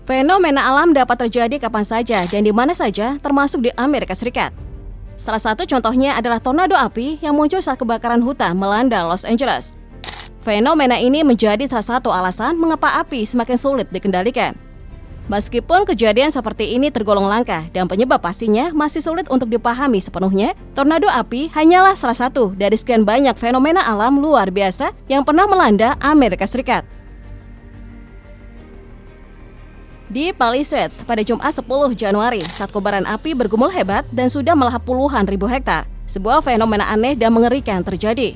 Fenomena alam dapat terjadi kapan saja dan di mana saja, termasuk di Amerika Serikat. Salah satu contohnya adalah tornado api yang muncul saat kebakaran hutan melanda Los Angeles. Fenomena ini menjadi salah satu alasan mengapa api semakin sulit dikendalikan. Meskipun kejadian seperti ini tergolong langka dan penyebab pastinya masih sulit untuk dipahami sepenuhnya, tornado api hanyalah salah satu dari sekian banyak fenomena alam luar biasa yang pernah melanda Amerika Serikat. Di Palisades pada Jumat 10 Januari, saat kobaran api bergumul hebat dan sudah melahap puluhan ribu hektar, sebuah fenomena aneh dan mengerikan terjadi.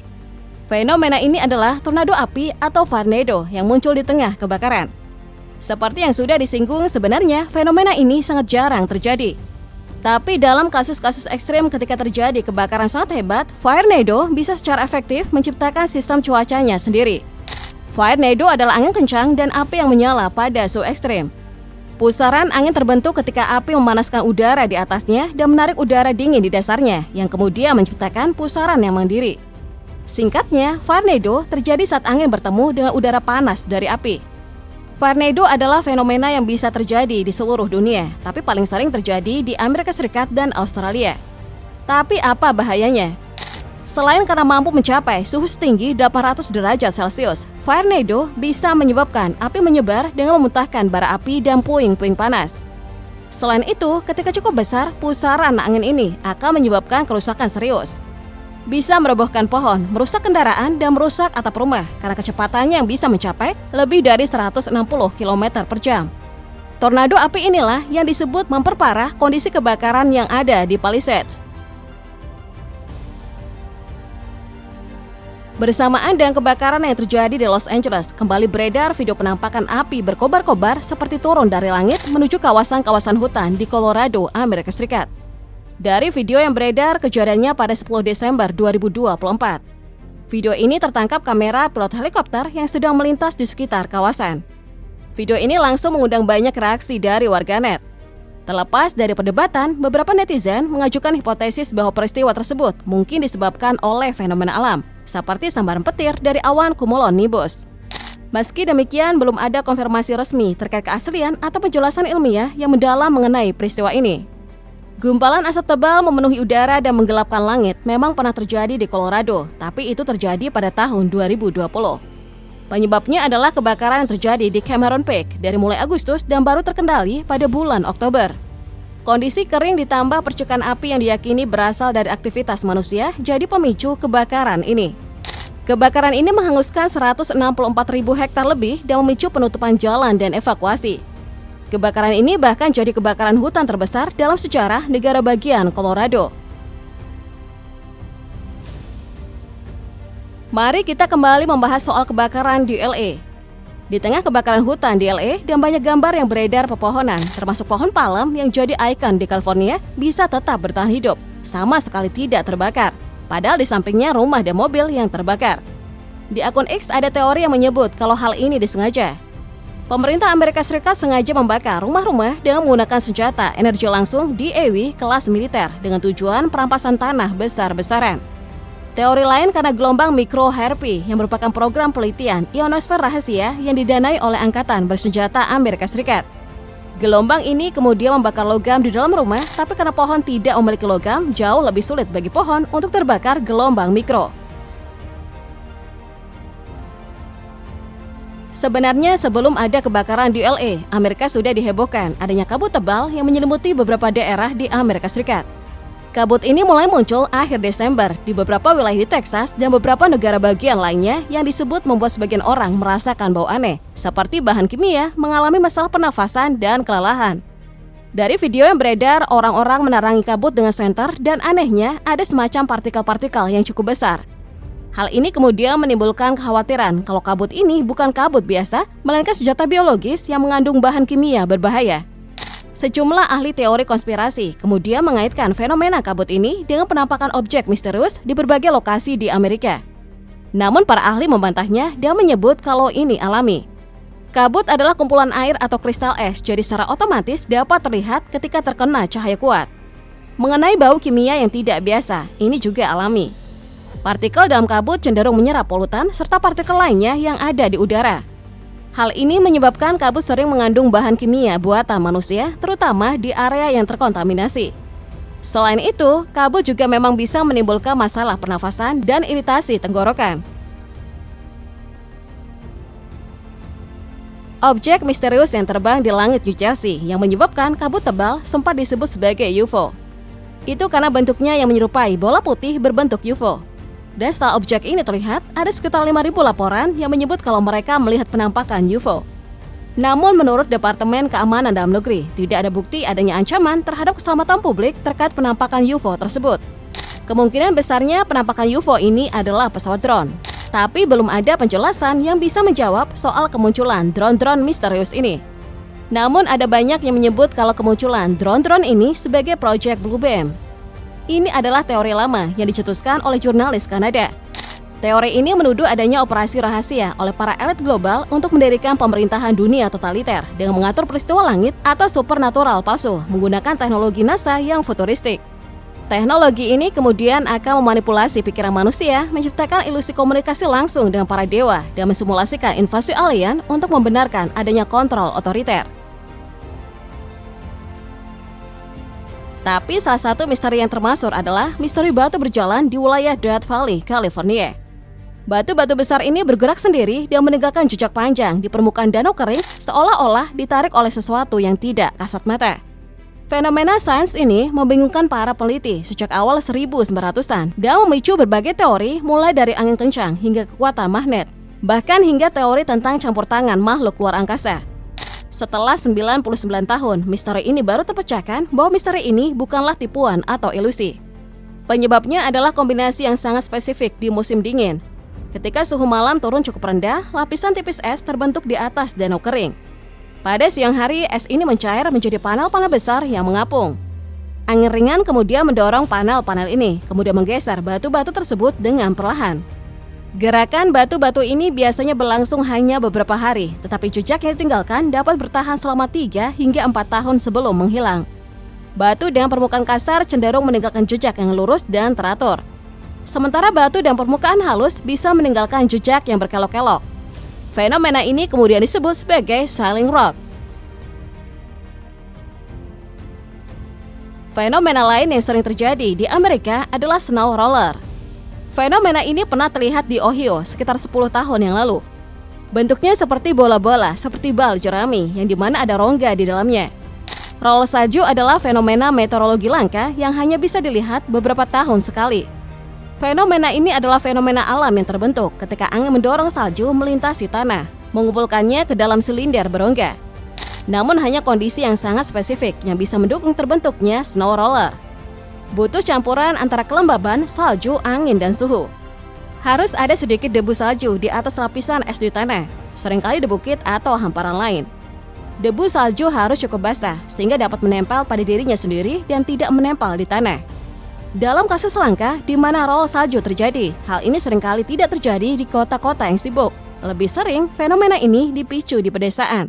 Fenomena ini adalah tornado api atau tornado yang muncul di tengah kebakaran. Seperti yang sudah disinggung, sebenarnya fenomena ini sangat jarang terjadi. Tapi dalam kasus-kasus ekstrim ketika terjadi kebakaran sangat hebat, tornado bisa secara efektif menciptakan sistem cuacanya sendiri. Tornado adalah angin kencang dan api yang menyala pada suhu ekstrim. Pusaran angin terbentuk ketika api memanaskan udara di atasnya dan menarik udara dingin di dasarnya, yang kemudian menciptakan pusaran yang mandiri. Singkatnya, tornado terjadi saat angin bertemu dengan udara panas dari api. Tornado adalah fenomena yang bisa terjadi di seluruh dunia, tapi paling sering terjadi di Amerika Serikat dan Australia. Tapi apa bahayanya? Selain karena mampu mencapai suhu setinggi 800 derajat Celcius, tornado bisa menyebabkan api menyebar dengan memuntahkan bara api dan puing-puing panas. Selain itu, ketika cukup besar, pusaran angin ini akan menyebabkan kerusakan serius. Bisa merobohkan pohon, merusak kendaraan, dan merusak atap rumah karena kecepatannya yang bisa mencapai lebih dari 160 km per jam. Tornado api inilah yang disebut memperparah kondisi kebakaran yang ada di Palisades. Bersamaan dengan kebakaran yang terjadi di Los Angeles, kembali beredar video penampakan api berkobar-kobar seperti turun dari langit menuju kawasan-kawasan hutan di Colorado, Amerika Serikat. Dari video yang beredar, kejadiannya pada 10 Desember 2024. Video ini tertangkap kamera pilot helikopter yang sedang melintas di sekitar kawasan. Video ini langsung mengundang banyak reaksi dari warganet. Terlepas dari perdebatan, beberapa netizen mengajukan hipotesis bahwa peristiwa tersebut mungkin disebabkan oleh fenomena alam, seperti sambaran petir dari awan cumulonimbus. Meski demikian, belum ada konfirmasi resmi terkait keaslian atau penjelasan ilmiah yang mendalam mengenai peristiwa ini. Gumpalan asap tebal memenuhi udara dan menggelapkan langit memang pernah terjadi di Colorado, tapi itu terjadi pada tahun 2020. Penyebabnya adalah kebakaran yang terjadi di Cameron Peak dari mulai Agustus dan baru terkendali pada bulan Oktober. Kondisi kering ditambah percikan api yang diyakini berasal dari aktivitas manusia jadi pemicu kebakaran ini. Kebakaran ini menghanguskan 164.000 hektar lebih dan memicu penutupan jalan dan evakuasi. Kebakaran ini bahkan jadi kebakaran hutan terbesar dalam sejarah negara bagian Colorado. Mari kita kembali membahas soal kebakaran di LA. Di tengah kebakaran hutan di LA dan banyak gambar yang beredar pepohonan, termasuk pohon palem yang jadi ikon di California, bisa tetap bertahan hidup, sama sekali tidak terbakar. Padahal di sampingnya rumah dan mobil yang terbakar. Di akun X ada teori yang menyebut kalau hal ini disengaja. Pemerintah Amerika Serikat sengaja membakar rumah-rumah dengan menggunakan senjata energi langsung DAW kelas militer dengan tujuan perampasan tanah besar-besaran. Teori lain karena gelombang mikro-HRP yang merupakan program penelitian ionosfer rahasia yang didanai oleh Angkatan Bersenjata Amerika Serikat. Gelombang ini kemudian membakar logam di dalam rumah, tapi karena pohon tidak memiliki logam, jauh lebih sulit bagi pohon untuk terbakar gelombang mikro. Sebenarnya sebelum ada kebakaran di LA, Amerika sudah dihebohkan adanya kabut tebal yang menyelimuti beberapa daerah di Amerika Serikat. Kabut ini mulai muncul akhir Desember di beberapa wilayah di Texas dan beberapa negara bagian lainnya yang disebut membuat sebagian orang merasakan bau aneh, seperti bahan kimia, mengalami masalah pernafasan, dan kelelahan. Dari video yang beredar, orang-orang menerangi kabut dengan senter dan anehnya ada semacam partikel-partikel yang cukup besar. Hal ini kemudian menimbulkan kekhawatiran kalau kabut ini bukan kabut biasa, melainkan senjata biologis yang mengandung bahan kimia berbahaya. Sejumlah ahli teori konspirasi kemudian mengaitkan fenomena kabut ini dengan penampakan objek misterius di berbagai lokasi di Amerika. Namun para ahli membantahnya dan menyebut kalau ini alami. Kabut adalah kumpulan air atau kristal es, jadi secara otomatis dapat terlihat ketika terkena cahaya kuat. Mengenai bau kimia yang tidak biasa, ini juga alami. Partikel dalam kabut cenderung menyerap polutan serta partikel lainnya yang ada di udara. Hal ini menyebabkan kabut sering mengandung bahan kimia buatan manusia, terutama di area yang terkontaminasi. Selain itu, kabut juga memang bisa menimbulkan masalah pernafasan dan iritasi tenggorokan. Objek misterius yang terbang di langit New Jersey yang menyebabkan kabut tebal sempat disebut sebagai UFO. Itu karena bentuknya yang menyerupai bola putih berbentuk UFO. Dan setelah objek ini terlihat, ada sekitar 5.000 laporan yang menyebut kalau mereka melihat penampakan UFO. Namun menurut Departemen Keamanan Dalam Negeri, tidak ada bukti adanya ancaman terhadap keselamatan publik terkait penampakan UFO tersebut. Kemungkinan besarnya penampakan UFO ini adalah pesawat drone. Tapi belum ada penjelasan yang bisa menjawab soal kemunculan drone-drone misterius ini. Namun ada banyak yang menyebut kalau kemunculan drone-drone ini sebagai proyek Blue Beam. Ini adalah teori lama yang dicetuskan oleh jurnalis Kanada. Teori ini menuduh adanya operasi rahasia oleh para elit global untuk mendirikan pemerintahan dunia totaliter dengan mengatur peristiwa langit atau supernatural palsu menggunakan teknologi NASA yang futuristik. Teknologi ini kemudian akan memanipulasi pikiran manusia, menciptakan ilusi komunikasi langsung dengan para dewa dan mensimulasikan invasi alien untuk membenarkan adanya kontrol otoriter. Tapi salah satu misteri yang termasuk adalah misteri batu berjalan di wilayah Death Valley, California. Batu-batu besar ini bergerak sendiri dan meninggalkan jejak panjang di permukaan danau kering seolah-olah ditarik oleh sesuatu yang tidak kasat mata. Fenomena sains ini membingungkan para peneliti sejak awal 1900-an dan memicu berbagai teori mulai dari angin kencang hingga kekuatan magnet, bahkan hingga teori tentang campur tangan makhluk luar angkasa. Setelah 99 tahun, misteri ini baru terpecahkan bahwa misteri ini bukanlah tipuan atau ilusi. Penyebabnya adalah kombinasi yang sangat spesifik di musim dingin. Ketika suhu malam turun cukup rendah, lapisan tipis es terbentuk di atas danau kering. Pada siang hari, es ini mencair menjadi panel-panel besar yang mengapung. Angin ringan kemudian mendorong panel-panel ini, kemudian menggeser batu-batu tersebut dengan perlahan. Gerakan batu-batu ini biasanya berlangsung hanya beberapa hari, tetapi jejak yang ditinggalkan dapat bertahan selama 3 hingga 4 tahun sebelum menghilang. Batu dengan permukaan kasar cenderung meninggalkan jejak yang lurus dan teratur. Sementara batu dan permukaan halus bisa meninggalkan jejak yang berkelok-kelok. Fenomena ini kemudian disebut sebagai Swelling Rock. Fenomena lain yang sering terjadi di Amerika adalah snow roller. Fenomena ini pernah terlihat di Ohio sekitar 10 tahun yang lalu. Bentuknya seperti bola-bola, seperti bal jerami yang dimana ada rongga di dalamnya. Roller salju adalah fenomena meteorologi langka yang hanya bisa dilihat beberapa tahun sekali. Fenomena ini adalah fenomena alam yang terbentuk ketika angin mendorong salju melintasi tanah, mengumpulkannya ke dalam silinder berongga. Namun hanya kondisi yang sangat spesifik yang bisa mendukung terbentuknya snow roller. Butuh campuran antara kelembaban, salju, angin, dan suhu. Harus ada sedikit debu salju di atas lapisan es di tanah, seringkali di bukit atau hamparan lain. Debu salju harus cukup basah sehingga dapat menempel pada dirinya sendiri dan tidak menempel di tanah. Dalam kasus langka di mana roll salju terjadi, hal ini seringkali tidak terjadi di kota-kota yang sibuk. Lebih sering, fenomena ini dipicu di pedesaan.